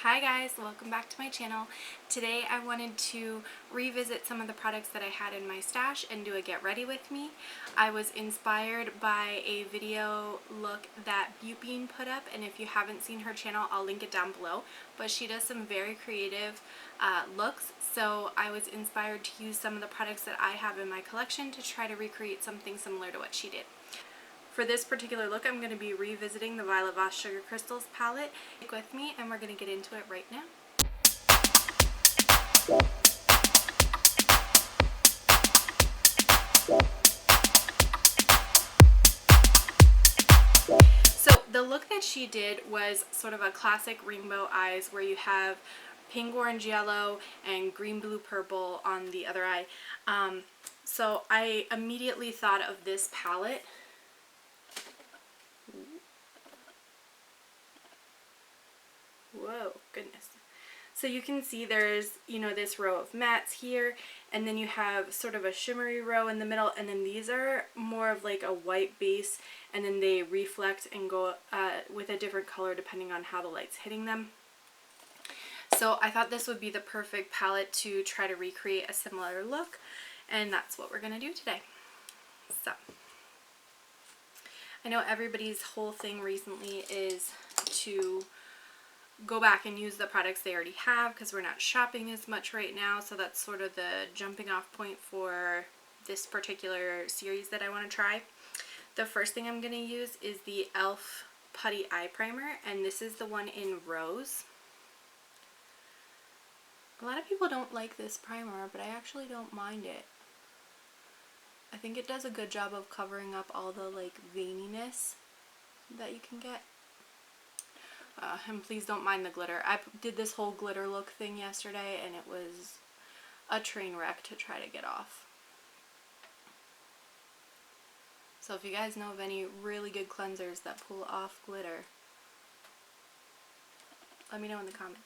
Hi guys, welcome back to my channel. Today I wanted to revisit some of the products that I had in my stash and do a get ready with me. I was inspired by a video look that Beautbean put up, and if you haven't seen her channel, I'll link it down below. But she does some very creative looks, so I was inspired to use some of the products that I have in my collection to try to recreate something similar to what she did. For this particular look, I'm going to be revisiting the Violet Voss Sugar Crystals palette. Stick with me and we're going to get into it right now. So the look that she did was sort of a classic rainbow eyes where you have pink, orange, yellow, and green, blue, purple on the other eye. So I immediately thought of this palette. Whoa, goodness. So you can see there's, this row of mattes here, and then you have sort of a shimmery row in the middle, and then these are more of like a white base, and then they reflect and go with a different color depending on how the light's hitting them. So I thought this would be the perfect palette to try to recreate a similar look, and that's what we're going to do today. So I know everybody's whole thing recently is to go back and use the products they already have because we're not shopping as much right now, so that's sort of the jumping off point for this particular series that I want to try. The first thing I'm going to use is the e.l.f. Putty Eye Primer, and this is the one in Rose. A lot of people don't like this primer, but I actually don't mind it. I think it does a good job of covering up all the like veininess that you can get. And please don't mind the glitter. I did this whole glitter look thing yesterday and it was a train wreck to try to get off. So if you guys know of any really good cleansers that pull off glitter, let me know in the comments.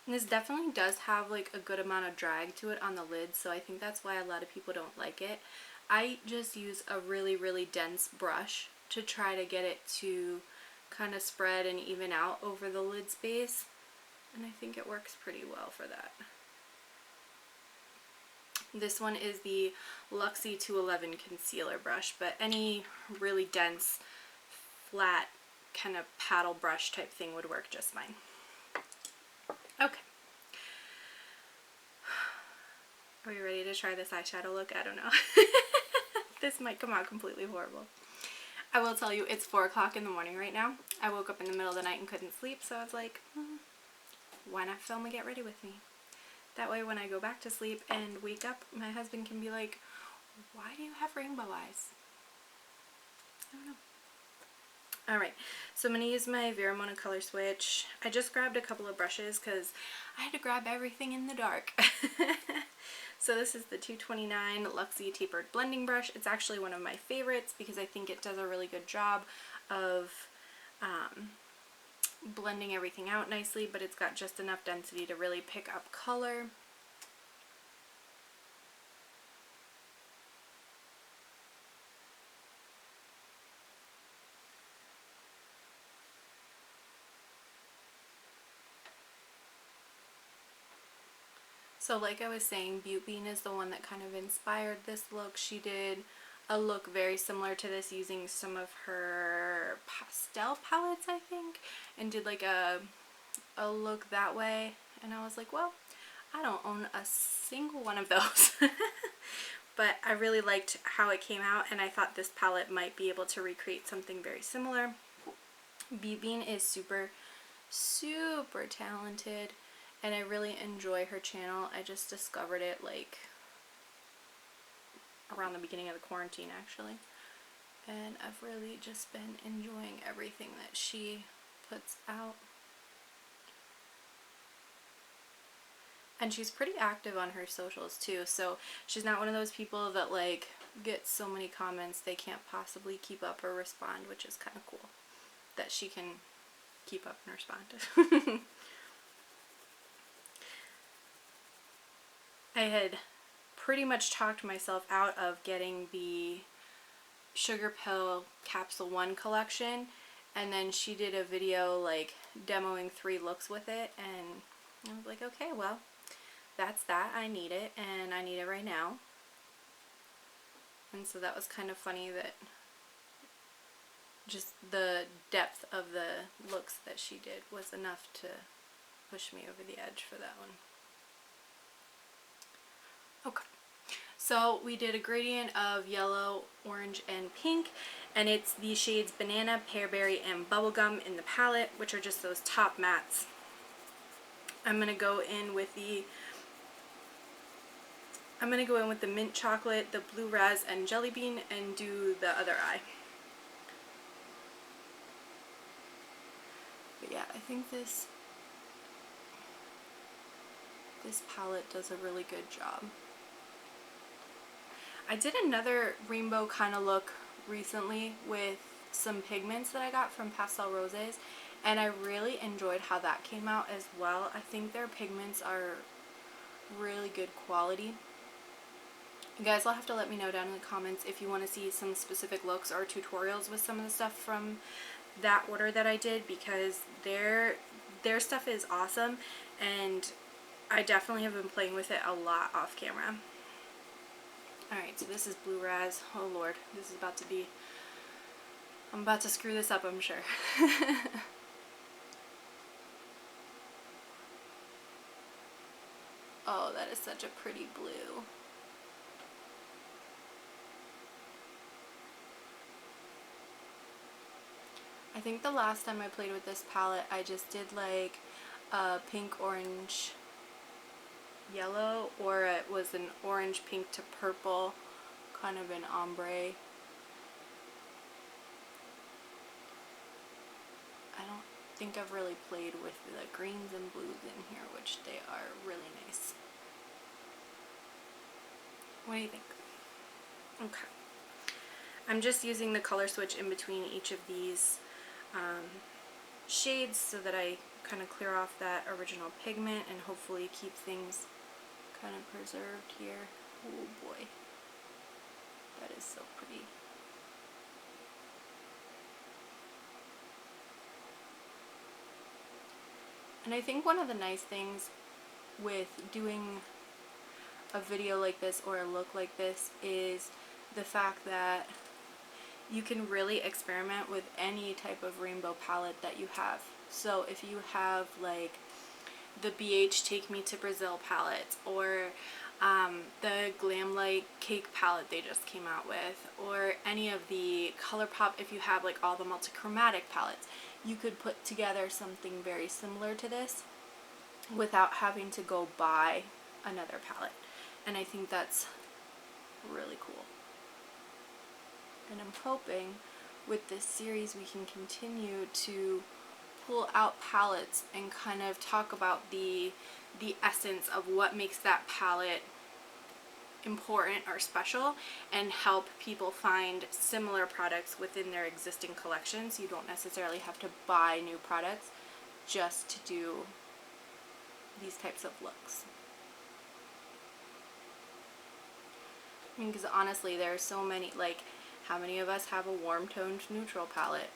And this definitely does have like a good amount of drag to it on the lid, so I think that's why a lot of people don't like it. I just use a really dense brush to try to get it to kind of spread and even out over the lid space, and I think it works pretty well for that. This one is the Luxie 211 concealer brush, but any really dense, flat kind of paddle brush type thing would work just fine. Okay. Are we ready to try this eyeshadow look? I don't know. This might come out completely horrible. I will tell you, it's 4 o'clock in the morning right now. I woke up in the middle of the night and couldn't sleep, so I was like, why not film a get ready with me? That way when I go back to sleep and wake up, my husband can be like, why do you have rainbow eyes? I don't know. Alright, so I'm going to use my Veramona color switch. I just grabbed a couple of brushes because I had to grab everything in the dark. So this is the 229 Luxie Tapered Blending Brush. It's actually one of my favorites because I think it does a really good job of blending everything out nicely, but it's got just enough density to really pick up color. So like I was saying, Beautbean is the one that kind of inspired this look. She did a look very similar to this using some of her pastel palettes, I think, and did like a look that way. And I was like, well, I don't own a single one of those. But I really liked how it came out, and I thought this palette might be able to recreate something very similar. Beautbean is super talented, and I really enjoy her channel. I just discovered it like around the beginning of the quarantine actually, and I've really just been enjoying everything that she puts out. And she's pretty active on her socials too, so she's not one of those people that like get so many comments they can't possibly keep up or respond, which is kind of cool that she can keep up and respond. I had pretty much talked myself out of getting the Sugar Pill Capsule 1 collection, and then she did a video like demoing 3 looks with it, and I was like, okay, well, that's that. I need it, and I need it right now. And so that was kind of funny that just the depth of the looks that she did was enough to push me over the edge for that one. Okay, so we did a gradient of yellow, orange, and pink, and it's the shades Banana, Pearberry, and Bubblegum in the palette, which are just those top mattes. I'm gonna go in with the mint chocolate, the blue raz, and jelly bean, and do the other eye. But yeah, I think this palette does a really good job. I did another rainbow kind of look recently with some pigments that I got from Pastel Roses, and I really enjoyed how that came out as well. I think their pigments are really good quality. You guys will have to let me know down in the comments if you want to see some specific looks or tutorials with some of the stuff from that order that I did, because their stuff is awesome, and I definitely have been playing with it a lot off camera. Alright, so this is Blue Raz. Oh lord, this is about to be... I'm about to screw this up, I'm sure. Oh, that is such a pretty blue. I think the last time I played with this palette, I just did like a pink, orange, yellow, or it was an orange, pink to purple, kind of an ombre. I don't think I've really played with the greens and blues in here, which they are really nice. What do you think? Okay. I'm just using the color switch in between each of these shades so that I kind of clear off that original pigment and hopefully keep things kind of preserved here. Oh boy, that is so pretty. And I think one of the nice things with doing a video like this or a look like this is the fact that you can really experiment with any type of rainbow palette that you have. So if you have like the BH Take Me to Brazil palette, or the Glam Light Cake palette they just came out with, or any of the ColourPop, if you have like all the multichromatic palettes, you could put together something very similar to this without having to go buy another palette. And I think that's really cool. And I'm hoping with this series we can continue to pull out palettes and kind of talk about the essence of what makes that palette important or special, and help people find similar products within their existing collections. You don't necessarily have to buy new products just to do these types of looks. I mean, because honestly, there are so many, like, how many of us have a warm toned neutral palette?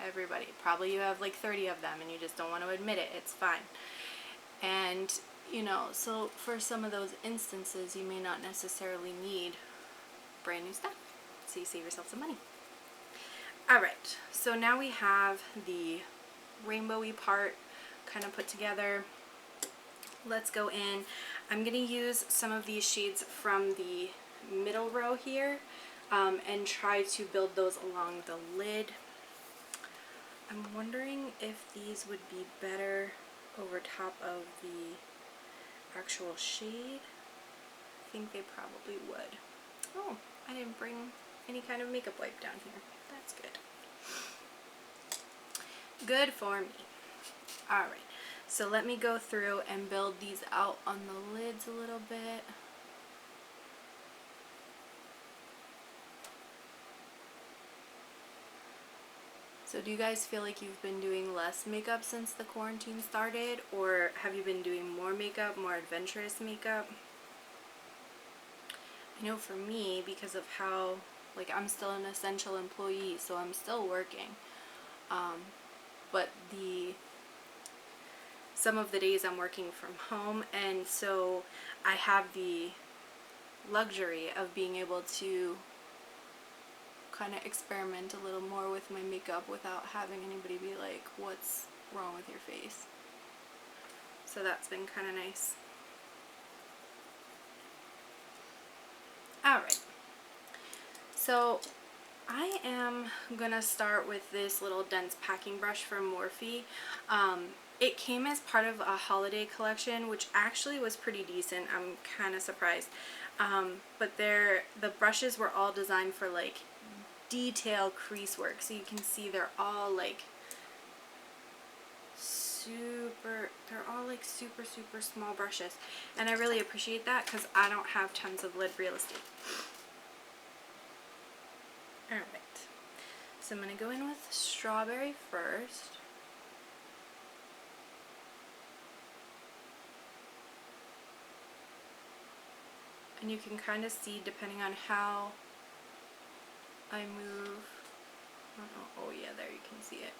Everybody. Probably you have like 30 of them and you just don't want to admit it. It's fine. And, you know, so for some of those instances, you may not necessarily need brand new stuff. So you save yourself some money. Alright, so now we have the rainbowy part kind of put together. Let's go in. I'm going to use some of these shades from the middle row here and try to build those along the lid. I'm wondering if these would be better over top of the actual shade. I think they probably would. Oh, I didn't bring any kind of makeup wipe down here. That's good. Good for me. Alright, so let me go through and build these out on the lids a little bit. So do you guys feel like you've been doing less makeup since the quarantine started, or have you been doing more makeup, more adventurous makeup? I know for me, because of how, like, I'm still an essential employee, so I'm still working. But some of the days I'm working from home, and so I have the luxury of being able to kind of experiment a little more with my makeup without having anybody be like, what's wrong with your face? So that's been kind of nice. Alright, so I am gonna start with this little dense packing brush from Morphe. It came as part of a holiday collection, which actually was pretty decent. I'm kind of surprised. But the brushes were all designed for like detail crease work, so you can see they're all like super small brushes, and I really appreciate that because I don't have tons of lid real estate. Alright, so I'm going to go in with strawberry first. And you can kind of see, depending on how I move, I don't know, oh yeah, there you can see it.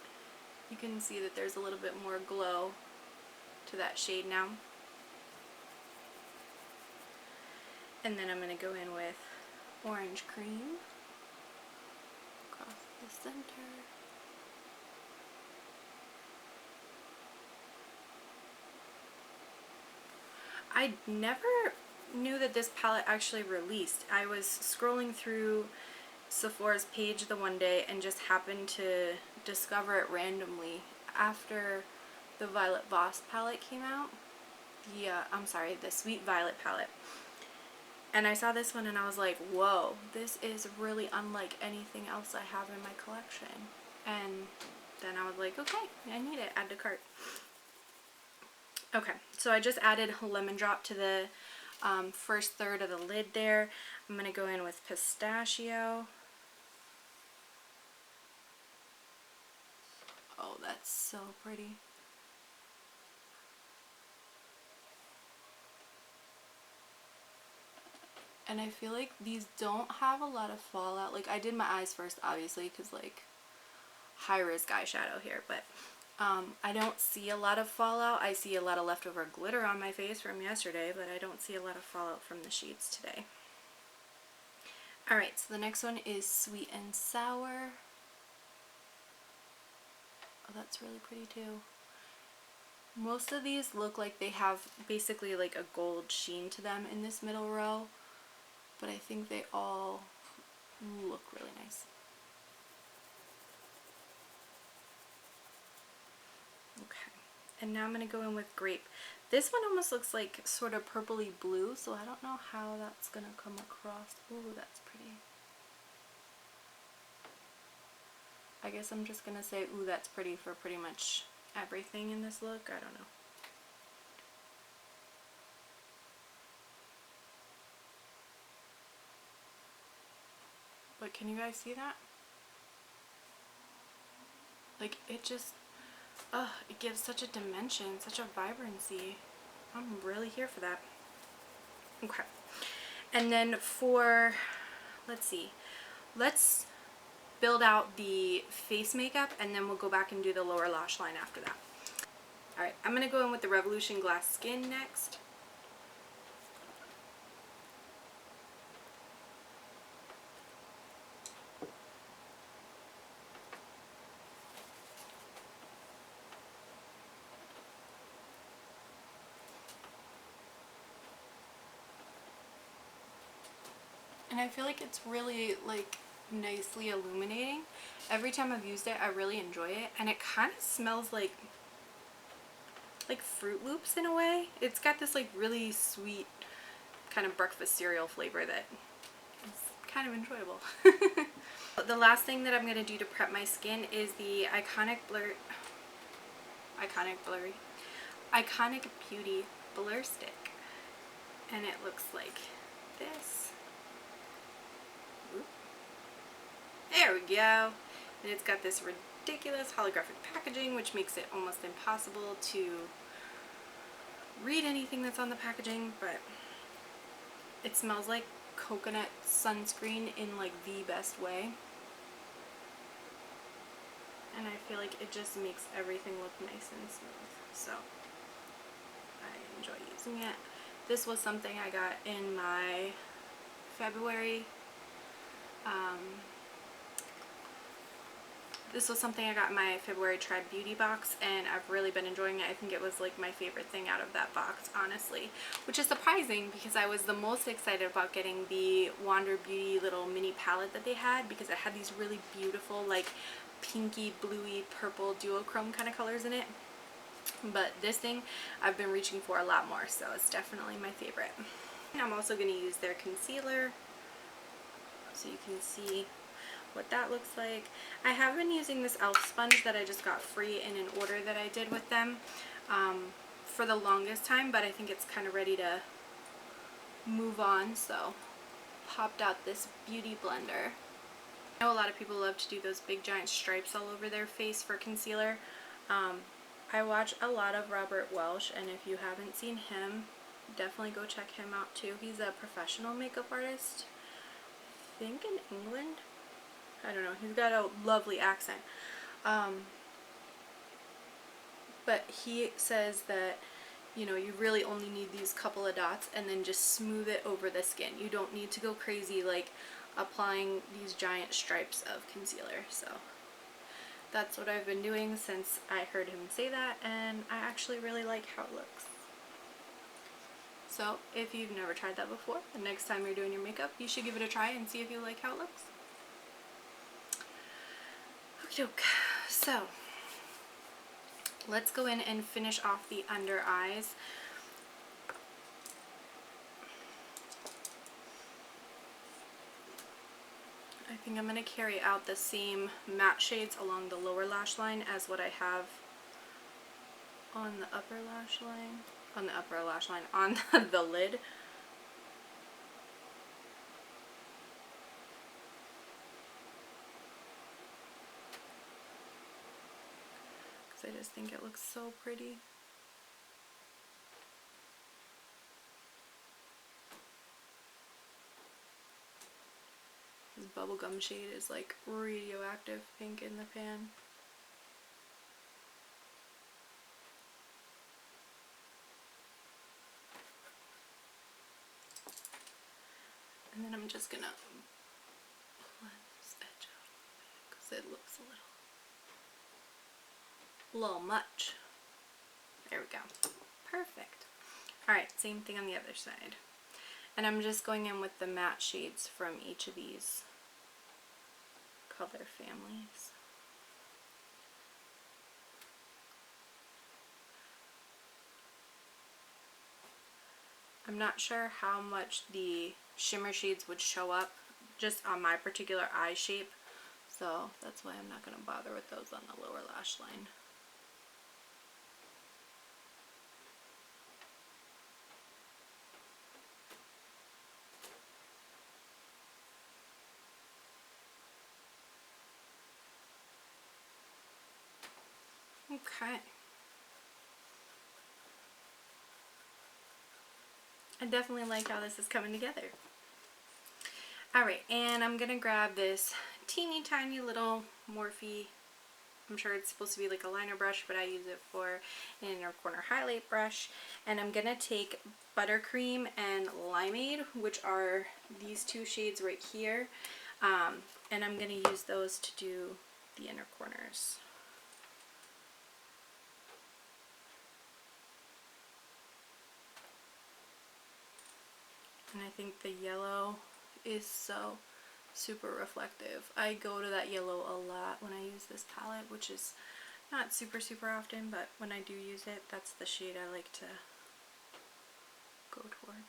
You can see that there's a little bit more glow to that shade now. And then I'm going to go in with orange cream across the center. I never knew that this palette actually released. I was scrolling through Sephora's page the one day and just happened to discover it randomly after the Violet Voss palette came out. The Sweet Violet palette. And I saw this one and I was like, whoa, this is really unlike anything else I have in my collection. And then I was like, okay, I need it, add to cart. Okay, so I just added a lemon drop to the first third of the lid there. I'm going to go in with pistachio. Oh, that's so pretty. And I feel like these don't have a lot of fallout. Like, I did my eyes first, obviously, because, like, high-risk eyeshadow here, but I don't see a lot of fallout. I see a lot of leftover glitter on my face from yesterday, but I don't see a lot of fallout from the shades today. Alright, so the next one is Sweet and Sour. Oh, that's really pretty too. Most of these look like they have basically like a gold sheen to them in this middle row, but I think they all look really nice. Okay, and now I'm going to go in with Grape. This one almost looks like sort of purpley blue, so I don't know how that's going to come across. Ooh, that's pretty. I guess I'm just going to say, ooh, that's pretty for pretty much everything in this look. I don't know. But can you guys see that? Like, it just, it gives such a dimension, such a vibrancy. I'm really here for that. Okay. And then for, let's see, let's build out the face makeup and then we'll go back and do the lower lash line after that. Alright, I'm going to go in with the Revolution Glass Skin next. And I feel like it's really like nicely illuminating. Every time I've used it, I really enjoy it, and it kind of smells like Fruit Loops in a way. It's got this like really sweet kind of breakfast cereal flavor that is kind of enjoyable. The last thing that I'm going to do to prep my skin is the Iconic Beauty Blur Stick, and it looks like this. There we go. And it's got this ridiculous holographic packaging, which makes it almost impossible to read anything that's on the packaging, but it smells like coconut sunscreen in like the best way. And I feel like it just makes everything look nice and smooth. So I enjoy using it. This was something I got in my February. This was something I got in my February Tribe Beauty box, and I've really been enjoying it. I think it was like my favorite thing out of that box, honestly. Which is surprising because I was the most excited about getting the Wander Beauty little mini palette that they had, because it had these really beautiful like pinky, bluey, purple duochrome kind of colors in it. But this thing I've been reaching for a lot more, so it's definitely my favorite. And I'm also going to use their concealer so you can see what that looks like. I have been using this e.l.f. sponge that I just got free in an order that I did with them for the longest time, but I think it's kind of ready to move on, so popped out this beauty blender. I know a lot of people love to do those big giant stripes all over their face for concealer. I watch a lot of Robert Welsh, and if you haven't seen him, definitely go check him out too. He's a professional makeup artist, I think in England. I don't know, he's got a lovely accent. But he says that, you know, you really only need these couple of dots and then just smooth it over the skin. You don't need to go crazy like applying these giant stripes of concealer. So that's what I've been doing since I heard him say that, and I actually really like how it looks. So if you've never tried that before, the next time you're doing your makeup, you should give it a try and see if you like how it looks. Okey-doke. So let's go in and finish off the under eyes. I think I'm going to carry out the same matte shades along the lower lash line as what I have on the upper lash line. On the upper lash line, on the lid. Because I just think it looks so pretty. This bubblegum shade is like radioactive pink in the pan. And then I'm just gonna blend this edge out a little bit because it looks a little much. There we go. Perfect. Alright, same thing on the other side. And I'm just going in with the matte shades from each of these color families. I'm not sure how much the shimmer shades would show up just on my particular eye shape, so that's why I'm not going to bother with those on the lower lash line. Okay. I definitely like how this is coming together. Alright, and I'm going to grab this teeny tiny little Morphe, I'm sure it's supposed to be like a liner brush, but I use it for an inner corner highlight brush. And I'm going to take Buttercream and Limeade, which are these two shades right here. And I'm going to use those to do the inner corners. And I think the yellow is so super reflective. I go to that yellow a lot when I use this palette, which is not super often, but when I do use it, that's the shade I like to go towards.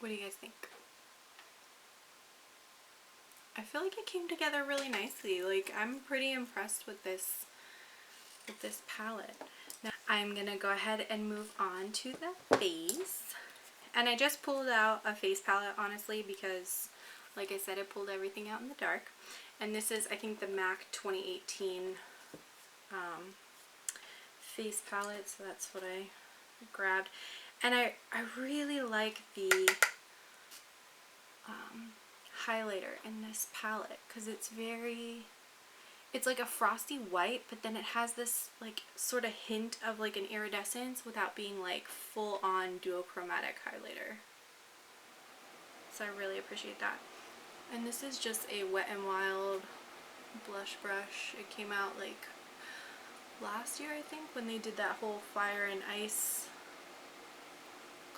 What do you guys think? I feel like it came together really nicely. Like, I'm pretty impressed with this palette. Now I'm gonna go ahead and move on to the face. And I just pulled out a face palette, honestly, because like I said, I pulled everything out in the dark. And this is, I think, the MAC 2018 face palette, so that's what I grabbed. And I really like the highlighter in this palette because it's like a frosty white, but then it has this like sort of hint of like an iridescence without being like full on duochromatic highlighter. So I really appreciate that. And this is just a Wet n Wild blush brush. It came out like last year, I think, when they did that whole Fire and Ice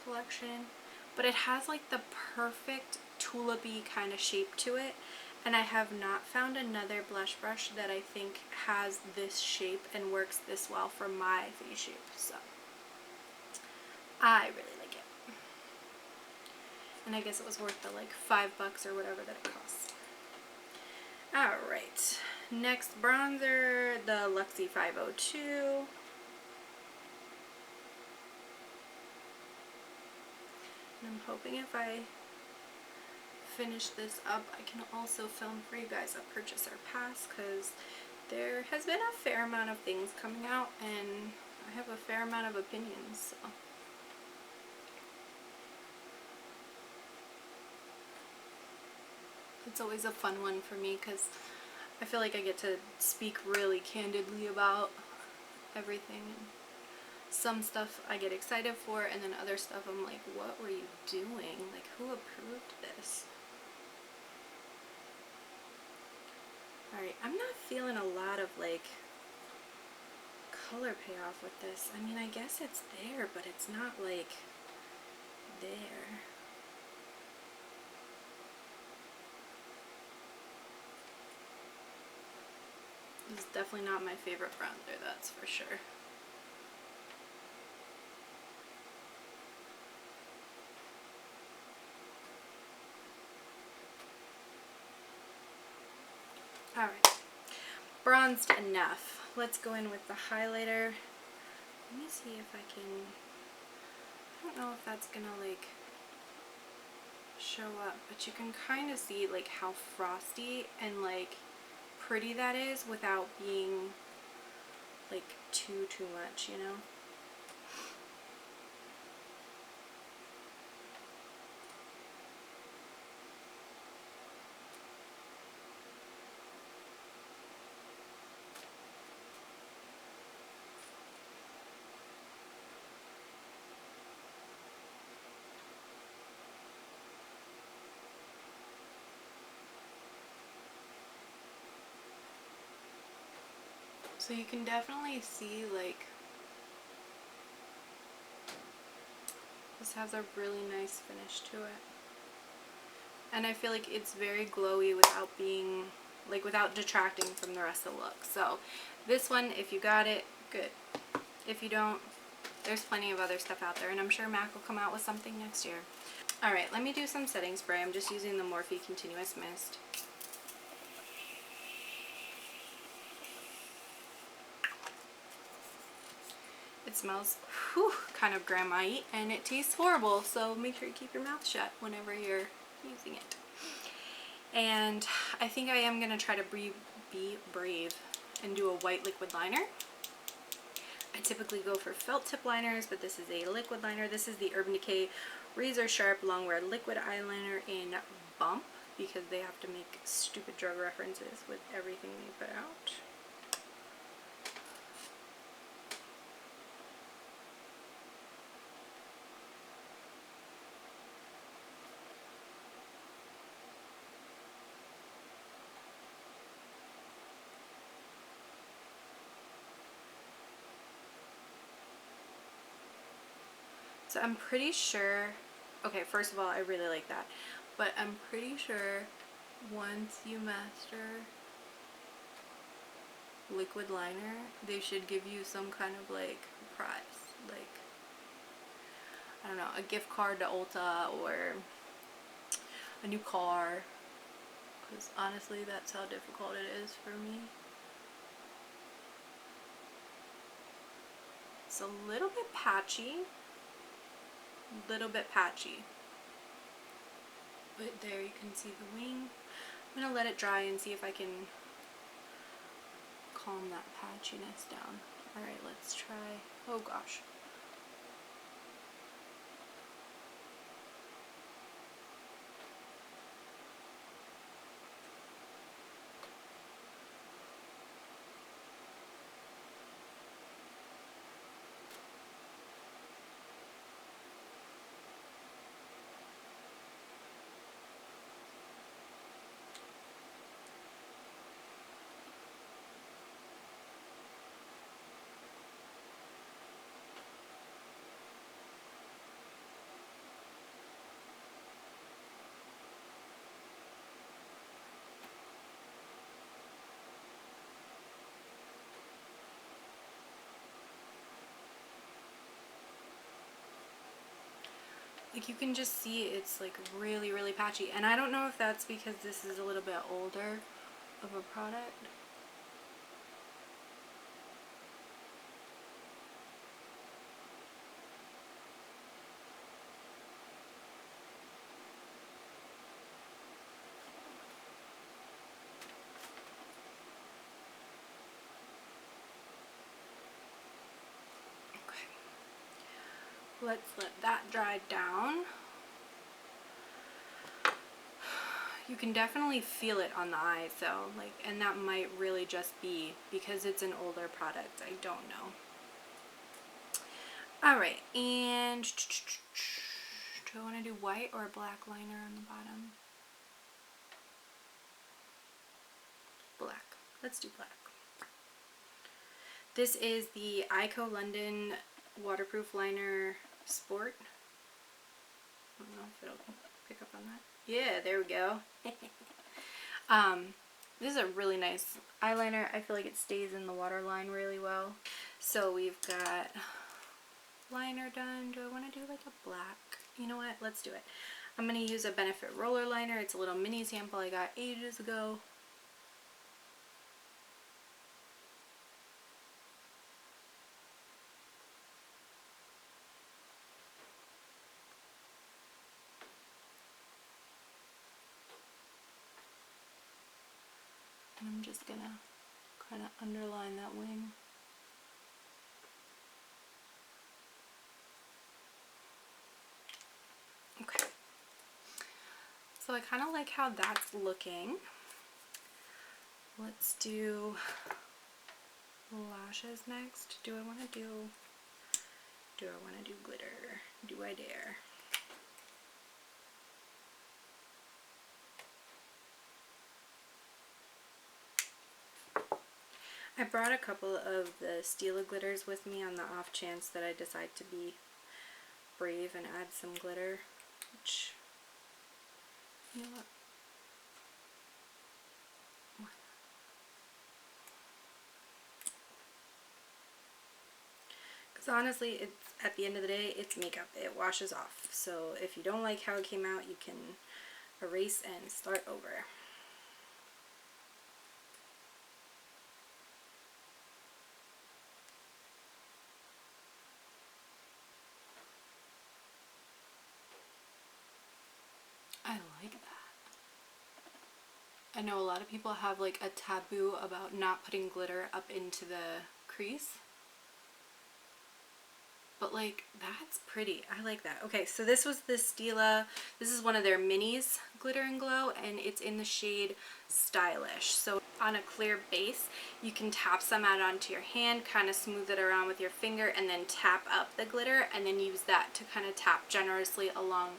collection. But it has like the perfect tulipy kind of shape to it. And I have not found another blush brush that I think has this shape and works this well for my face shape. So I really like it. And I guess it was worth the like $5 or whatever that it cost. Alright, next bronzer, the Luxie 502. And I'm hoping if I finish this up, I can also film for you guys a purchaser pass, because there has been a fair amount of things coming out and I have a fair amount of opinions. So. It's always a fun one for me because I feel like I get to speak really candidly about everything. Some stuff I get excited for, and then other stuff I'm like, what were you doing? Like, who approved this? Alright, I'm not feeling a lot of like color payoff with this. I mean, I guess it's there, but it's not like there. This is definitely not my favorite bronzer, that's for sure. Alright, bronzed enough. Let's go in with the highlighter. Let me see if I can, I don't know if that's gonna like show up, but you can kind of see like how frosty and like pretty that is without being like too much, you know? So you can definitely see like this has a really nice finish to it. And I feel like it's very glowy without being, like without detracting from the rest of the look. So this one, if you got it, good. If you don't, there's plenty of other stuff out there, and I'm sure MAC will come out with something next year. Alright, let me do some setting spray. I'm just using the Morphe Continuous Mist. It smells kind of grandma-y, and it tastes horrible, so make sure you keep your mouth shut whenever you're using it. And I think I am going to try to be brave and do a white liquid liner. I typically go for felt tip liners, but this is a liquid liner. This is the Urban Decay Razor Sharp Longwear Liquid Eyeliner in Bump, because they have to make stupid drug references with everything they put out. So I'm pretty sure, okay, first of all, I really like that, but I'm pretty sure once you master liquid liner, they should give you some kind of like prize, like, I don't know, a gift card to Ulta or a new car, because honestly that's how difficult it is for me. It's a little bit patchy. But there you can see the wing. I'm gonna let it dry and see if I can calm that patchiness down. Alright, let's try, oh gosh. Like you can just see it's like really, really patchy. And I don't know if that's because this is a little bit older of a product. Let's let that dry down. You can definitely feel it on the eyes though, like, and that might really just be because it's an older product. I don't know. Alright, and do I want to do white or black liner on the bottom? Black. Let's do black. This is the Eyko London Waterproof Liner Sport. I don't know if it'll pick up on that. Yeah, there we go. This is a really nice eyeliner. I feel like it stays in the waterline really well. So we've got liner done. Do I want to do like a black? You know what? Let's do it. I'm going to use a Benefit roller liner. It's a little mini sample I got ages ago. And I'm just gonna kind of underline that wing. Okay. So I kind of like how that's looking. Let's do lashes next. Do I want to do glitter? Do I dare? I brought a couple of the Stila glitters with me on the off chance that I decide to be brave and add some glitter, which, you know what? Because honestly, it's, at the end of the day, it's makeup. It washes off. So if you don't like how it came out, you can erase and start over. I like that. I know a lot of people have like a taboo about not putting glitter up into the crease. But like, that's pretty. I like that. Okay, so this was the Stila. This is one of their minis, Glitter and Glow, and it's in the shade Stylish. So on a clear base, you can tap some out onto your hand, kind of smooth it around with your finger, and then tap up the glitter, and then use that to kind of tap generously along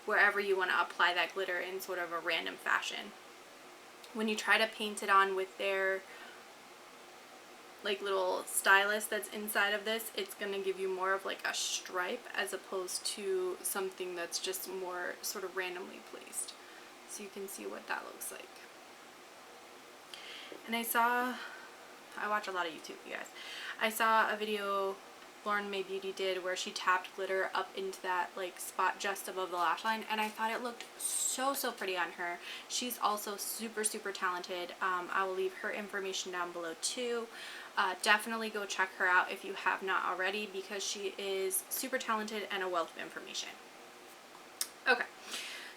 wherever you want to apply that glitter in sort of a random fashion. When you try to paint it on with their like little stylus that's inside of this, it's going to give you more of like a stripe as opposed to something that's just more sort of randomly placed. So you can see what that looks like. And I watch a lot of YouTube, you guys. I saw a video Mae Beauty did where she tapped glitter up into that like spot just above the lash line, and I thought it looked so pretty on her. She's also super talented. I will leave her information down below too. Definitely go check her out if you have not already, because she is super talented and a wealth of information. Okay,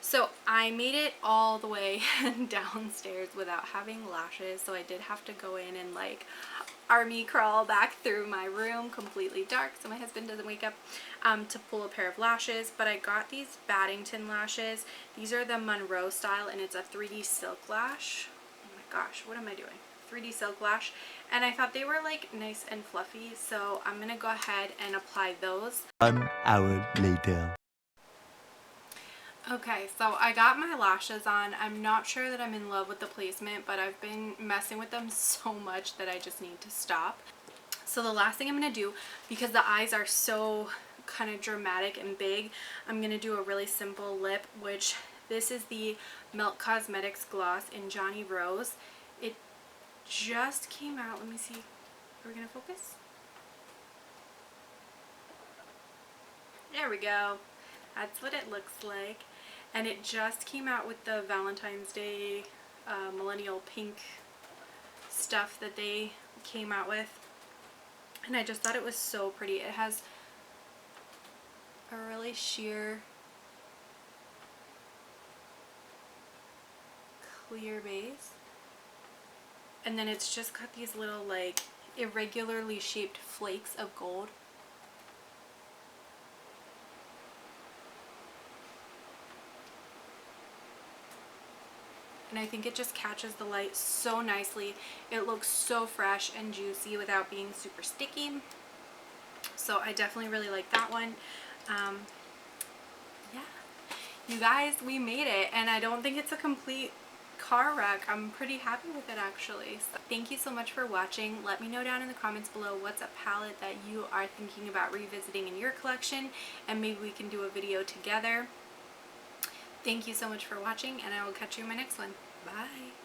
So I made it all the way downstairs without having lashes, so I did have to go in and like army crawl back through my room completely dark so my husband doesn't wake up to pull a pair of lashes. But I got these Battington lashes. These are the Monroe style and it's a 3D silk lash. Oh my gosh, what am I doing? 3D silk lash, and I thought they were like nice and fluffy, so I'm gonna go ahead and apply those. 1 hour later. Okay, so I got my lashes on. I'm not sure that I'm in love with the placement, but I've been messing with them so much that I just need to stop. So the last thing I'm going to do, because the eyes are so kind of dramatic and big, I'm going to do a really simple lip, which this is the Milk Cosmetics Gloss in Johnny Rose. It just came out. Let me see. Are we going to focus? There we go. That's what it looks like. And it just came out with the Valentine's Day millennial pink stuff that they came out with. And I just thought it was so pretty. It has a really sheer, clear base. And then it's just got these little like irregularly shaped flakes of gold. And I think it just catches the light so nicely. It looks so fresh and juicy without being super sticky. So I definitely really like that one. Yeah, you guys, we made it, and I don't think it's a complete car wreck. I'm pretty happy with it actually. So thank you so much for watching. Let me know down in the comments below what's a palette that you are thinking about revisiting in your collection, and maybe we can do a video together. Thank you so much for watching, and I will catch you in my next one. Bye!